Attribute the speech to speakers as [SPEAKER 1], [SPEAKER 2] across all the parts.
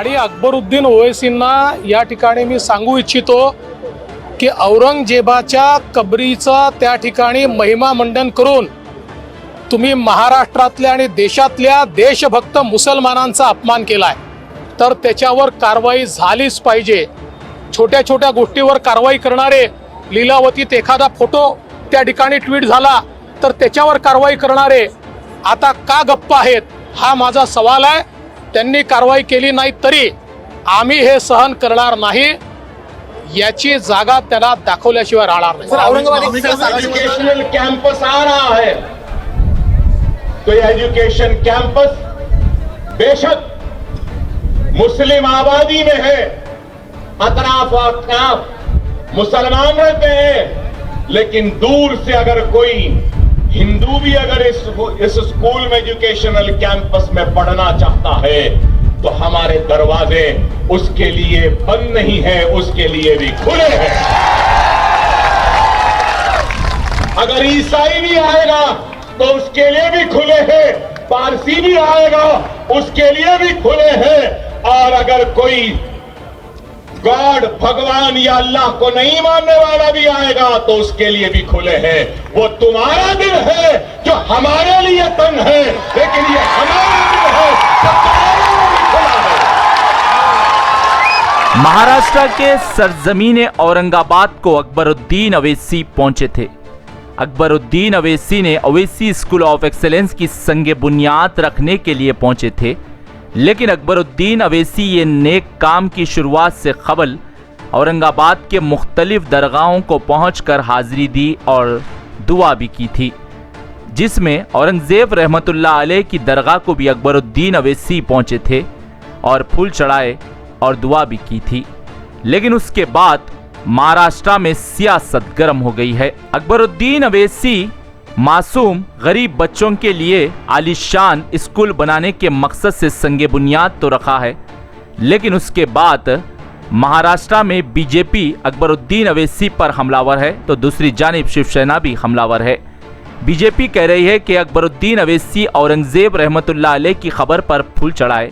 [SPEAKER 1] आणि अकबरुद्दीन ओवैसींना या ठिकाणी मी सांगू इच्छितो की औरंगजेबाच्या कबरीचा त्या ठिकाणी महिमा मंडन करून तुम्ही महाराष्ट्रातल्या आणि देशातल्या देशभक्त मुसलमानांचा अपमान केलाय, तर त्याच्यावर कारवाई झालीच पाहिजे। छोट्या छोट्या गोष्टीवर कारवाई करणारे, लीलावतीत एखादा फोटो त्या ठिकाणी ट्विट झाला तर त्याच्यावर कारवाई करणारे आता का गप्प आहेत, हा माझा सवाल आहे। त्यांनी कारवाई केली नाही तरी आम्ही हे सहन करणार नाही, याची जागा त्याला दाखवल्याशिवाय राहणार नाही।
[SPEAKER 2] औरंगाबाद एजुकेशनल कैंपस आ रहा है, तो ये एजुकेशन कैंपस बेशक मुस्लिम आबादी में है, अतराफ अतराफ मुसलमान रहते हैं, लेकिन दूर से अगर कोई हिंदू भी अगर इस स्कूल में एजुकेशनल कैंपस में पढ़ना चाहता है तो हमारे दरवाजे उसके लिए बंद नहीं है, उसके लिए भी खुले हैं। अगर ईसाई भी आएगा तो उसके लिए भी खुले हैं, पारसी भी आएगा उसके लिए भी खुले हैं, और अगर कोई गॉड भगवान या अल्लाह को नहीं मानने वाला भी आएगा तो उसके लिए भी खुले हैं। वो तुम्हारा दिल है जो हमारे लिए तंग है, लेकिन ये हमारा दिल है जो तुम्हारे लिए भी खुला है।
[SPEAKER 3] महाराष्ट्र के सरजमीन औरंगाबाद को अकबरुद्दीन अवैसी पहुंचे थे। अकबरुद्दीन अवैसी ने अवैसी स्कूल ऑफ एक्सेलेंस की संग बुनियाद रखने के लिए पहुंचे थे, लेकिन अकबरुद्दीन अवैसी ये नेक काम की शुरुआत से कबल औरंगाबाद के मुख्तलिफ दरगाहों को पहुंचकर हाजिरी दी और दुआ भी की थी, जिसमें औरंगजेब रहमतुल्लाह अलैह की दरगाह को भी अकबरुद्दीन अवैसी पहुंचे थे और फूल चढ़ाए और दुआ भी की थी। लेकिन उसके बाद महाराष्ट्र में सियासत गर्म हो गई है। अकबरुद्दीन अवैसी मासूम गरीब बच्चों के लिए आलीशान स्कूल बनाने के मकसद से संगे बुनियाद तो रखा है, लेकिन उसके बाद महाराष्ट्र में बीजेपी अकबरुद्दीन अवैसी पर हमलावर है तो दूसरी जानिब शिवसेना भी हमलावर है। बीजेपी कह रही है कि अकबरुद्दीन अवैसी औरंगजेब रहमतुल्लाह अलैह की खबर पर फूल चढ़ाए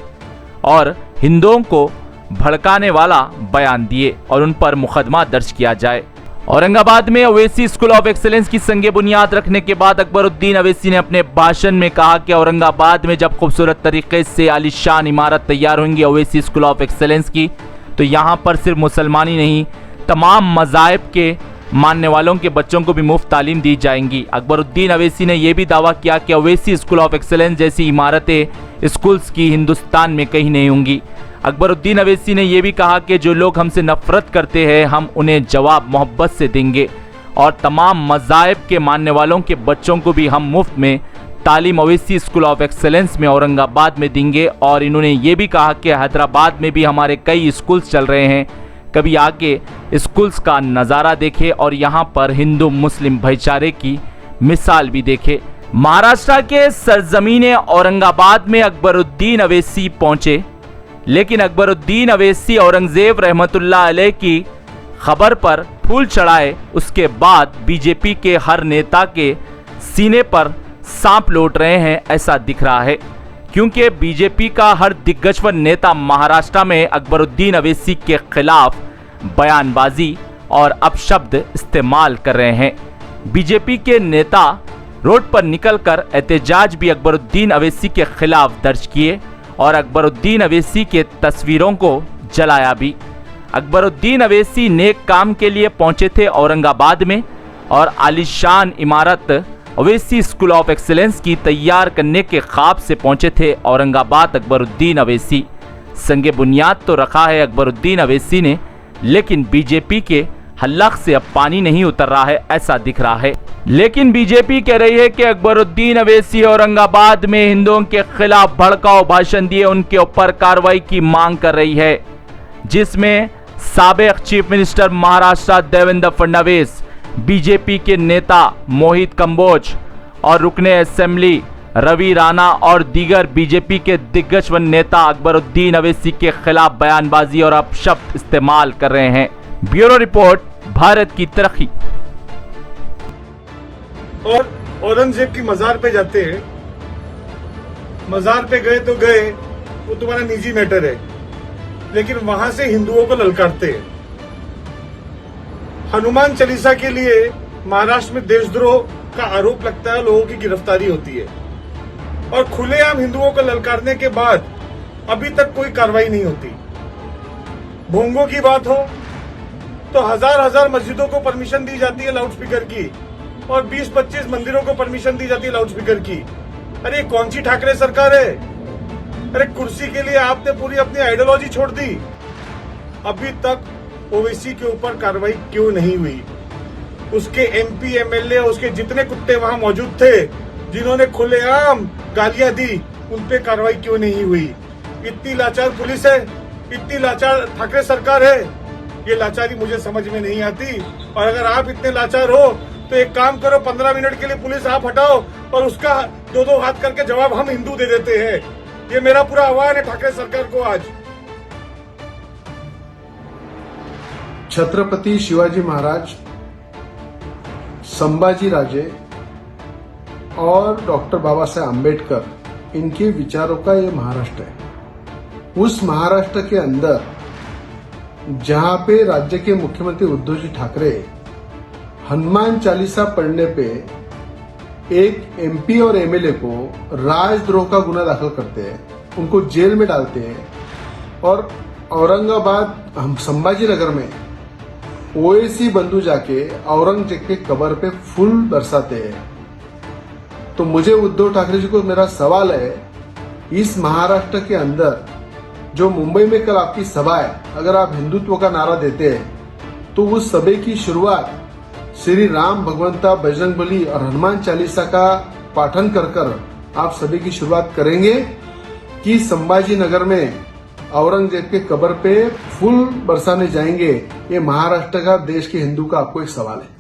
[SPEAKER 3] और हिंदुओं को भड़काने वाला बयान दिए और उन पर मुकदमा दर्ज किया जाए। औरंगाबाद में ओवैसी स्कूल ऑफ एक्सेलेंस की संगे बुनियाद रखने के बाद अकबरुद्दीन अवैसी ने अपने भाषण में कहा कि औरंगाबाद में जब खूबसूरत तरीके से आलीशान इमारत तैयार होंगी ओवैसी स्कूल ऑफ एक्सेलेंस की, तो यहाँ पर सिर्फ मुसलमान ही नहीं तमाम मज़ाहिब के मानने वालों के बच्चों को भी मुफ्त तालीम दी जाएंगी। अकबरुद्दीन अवैसी ने यह भी दावा किया कि ओवैसी स्कूल ऑफ एक्सेलेंस जैसी इमारतें स्कूल्स की हिंदुस्तान में कहीं नहीं होंगी। अकबरुद्दीन अवैसी ने यह भी कहा कि जो लोग हमसे नफरत करते हैं हम उन्हें जवाब मोहब्बत से देंगे और तमाम मज़ाहिब के मानने वालों के बच्चों को भी हम मुफ्त में तालीम ओवैसी स्कूल ऑफ एक्सेलेंस में औरंगाबाद में देंगे। और इन्होंने ये भी कहा कि हैदराबाद में भी हमारे कई स्कूल्स चल रहे हैं, कभी आके स्कूल्स का नज़ारा देखे और यहाँ पर हिंदू मुस्लिम भाईचारे की मिसाल भी देखे। महाराष्ट्र के सरजमीन औरंगाबाद में अकबरुद्दीन अवैसी पहुँचे, लेकिन अकबरुद्दीन अवैसी औरंगजेब रहमतुल्लाह अलैह की खबर पर फूल चढ़ाए उसके बाद बीजेपी के हर नेता के सीने पर सांप लौट रहे हैं ऐसा दिख रहा है, क्योंकि बीजेपी का हर दिग्गजवर नेता महाराष्ट्र में अकबरुद्दीन अवैसी के खिलाफ बयानबाजी और अपशब्द इस्तेमाल कर रहे हैं। बीजेपी के नेता रोड पर निकलकर एहतजाज भी अकबरुद्दीन अवैसी के खिलाफ दर्ज किए और अकबरुद्दीन अवैसी के तस्वीरों को जलाया भी। अकबरुद्दीन अवैसी नेक काम के लिए पहुंचे थे औरंगाबाद में और आलीशान इमारत ओवैसी स्कूल ऑफ एक्सेलेंस की तैयार करने के ख्वाब से पहुंचे थे औरंगाबाद। अकबरुद्दीन अवैसी संगे बुनियाद तो रखा है अकबरुद्दीन अवैसी ने, लेकिन बीजेपी के हल्लाक से अब पानी नहीं उतर रहा है ऐसा दिख रहा है। लेकिन बीजेपी कह रही है कि अकबरुद्दीन अवैसी औरंगाबाद में हिंदुओं के खिलाफ भड़काऊ भाषण दिए उनके ऊपर कार्रवाई की मांग कर रही है, जिसमें साबिक chief minister Maharashtra Devendra Fadnavis, BJP के नेता मोहित कंबोज और रुकने असेंबली रवि राणा और दीगर बीजेपी के दिग्गज नेता अकबरुद्दीन अवैसी के खिलाफ बयानबाजी और अपशब्द इस्तेमाल कर रहे हैं। ब्यूरो रिपोर्ट, भारत की तरक्की।
[SPEAKER 4] और औरंगजेब की मजार पे जाते हैं, मजार पे गए तो गए, वो तुम्हारा निजी मैटर है। लेकिन वहां से हिंदुओं को ललकारते हैं। हनुमान चालीसा के लिए महाराष्ट्र में देशद्रोह का आरोप लगता है, लोगों की गिरफ्तारी होती है और खुलेआम हिंदुओं को ललकारने के बाद अभी तक कोई कार्रवाई नहीं होती। भोंगों की बात हो तो हजार मस्जिदों को परमिशन दी जाती है लाउडस्पीकर की और 20-25 मंदिरों को परमिशन दी जाती है लाउडस्पीकर की। अरे कौन सी ठाकरे सरकार है? अरे कुर्सी के लिए आपने पूरी अपनी आइडियोलॉजी छोड़ दी। अभी तक ओवैसी के ऊपर कार्रवाई क्यों नहीं हुई? उसके एमपी एमएलए उसके जितने कुत्ते वहां मौजूद थे जिन्होंने खुलेआम गालियां दी, उन पे कार्रवाई क्यों नहीं हुई? इतनी लाचार पुलिस है, इतनी लाचार ठाकरे सरकार है, ये लाचारी मुझे समझ में नहीं आती। और अगर आप इतने लाचार हो तो एक काम करो, 15 मिनट के लिए पुलिस आप हटाओ और उसका 2-2 हाथ करके जवाब हम हिंदू दे देते हैं। ये मेरा पूरा आह्वान है ठाकरे सरकार को आज।
[SPEAKER 5] छत्रपति शिवाजी महाराज, संभाजी राजे और डॉक्टर बाबा साहेब आम्बेडकर, इनके विचारों का ये महाराष्ट्र है। उस महाराष्ट्र के अंदर जहां पे राज्य के मुख्यमंत्री उद्धव जी ठाकरे हनुमान चालीसा पढ़ने पे एक एमपी और एमएलए को राजद्रोह का गुना दाखिल करते हैं, उनको जेल में डालते हैं और औरंगाबाद संभाजी नगर में ओवैसी बंधु जाके औरंगजेब के कब्र पे फूल बरसाते हैं। तो मुझे उद्धव ठाकरे जी को मेरा सवाल है, इस महाराष्ट्र के अंदर जो मुंबई में कल आपकी सभा है, अगर आप हिंदुत्व का नारा देते हैं तो उस सभा की शुरुआत श्री राम भगवंता बजरंगबली और हनुमान चालीसा का पाठन कर आप सभी की शुरुआत करेंगे कि संभाजी नगर में औरंगजेब के कब्र पे फूल बरसाने जाएंगे? ये महाराष्ट्र का, देश के हिंदू का आपको एक सवाल है।